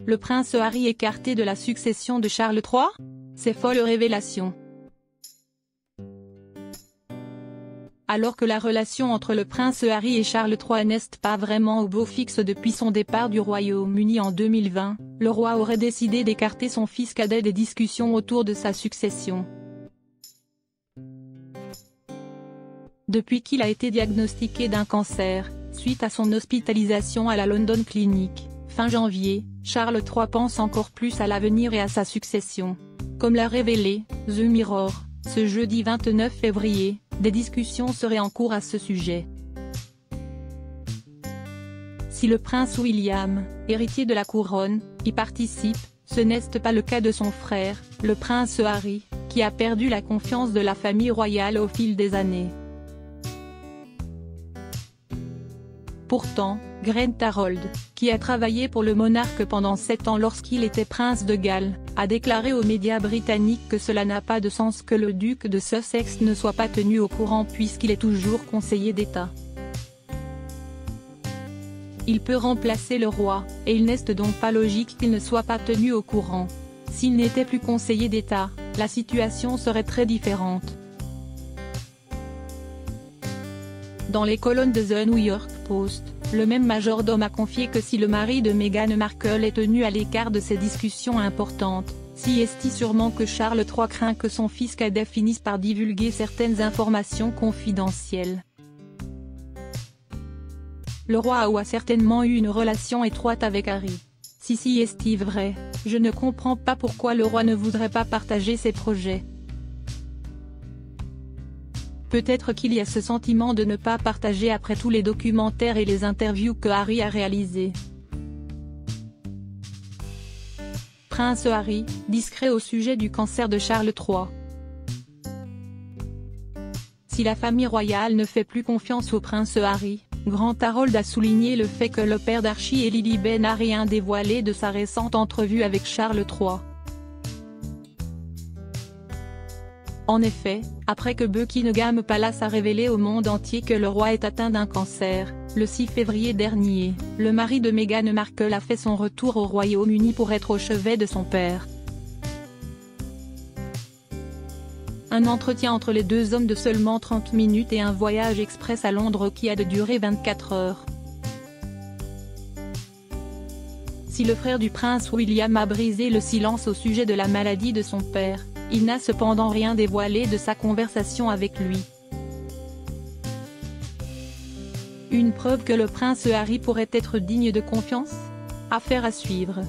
Le prince Harry écarté de la succession de Charles III? C'est folle révélation. Alors que la relation entre le prince Harry et Charles III n'est pas vraiment au beau fixe depuis son départ du Royaume-Uni en 2020, le roi aurait décidé d'écarter son fils cadet des discussions autour de sa succession. Depuis qu'il a été diagnostiqué d'un cancer, suite à son hospitalisation à la London Clinic, fin janvier, Charles III pense encore plus à l'avenir et à sa succession. Comme l'a révélé The Mirror, ce jeudi 29 février, des discussions seraient en cours à ce sujet. Si le prince William, héritier de la couronne, y participe, ce n'est pas le cas de son frère, le prince Harry, qui a perdu la confiance de la famille royale au fil des années. Pourtant, Grant Harold, qui a travaillé pour le monarque pendant 7 ans lorsqu'il était prince de Galles, a déclaré aux médias britanniques que cela n'a pas de sens que le duc de Sussex ne soit pas tenu au courant puisqu'il est toujours conseiller d'État. Il peut remplacer le roi, et il n'est donc pas logique qu'il ne soit pas tenu au courant. S'il n'était plus conseiller d'État, la situation serait très différente. Dans les colonnes de The New York Post, le même majordome a confié que si le mari de Meghan Markle est tenu à l'écart de ces discussions importantes, si est sûrement que Charles III craint que son fils cadet finisse par divulguer certaines informations confidentielles. Le roi a certainement eu une relation étroite avec Harry. Si est vrai, je ne comprends pas pourquoi le roi ne voudrait pas partager ses projets. Peut-être qu'il y a ce sentiment de ne pas partager après tous les documentaires et les interviews que Harry a réalisés. Prince Harry, discret au sujet du cancer de Charles III. Si la famille royale ne fait plus confiance au prince Harry, Grant Harold a souligné le fait que le père d'Archie et Lily n'a rien dévoilé de sa récente entrevue avec Charles III. En effet, après que Buckingham Palace a révélé au monde entier que le roi est atteint d'un cancer, le 6 février dernier, le mari de Meghan Markle a fait son retour au Royaume-Uni pour être au chevet de son père. Un entretien entre les deux hommes de seulement 30 minutes et un voyage express à Londres qui a duré 24 heures. Si le frère du prince William a brisé le silence au sujet de la maladie de son père, il n'a cependant rien dévoilé de sa conversation avec lui. Une preuve que le prince Harry pourrait être digne de confiance? Affaire à suivre.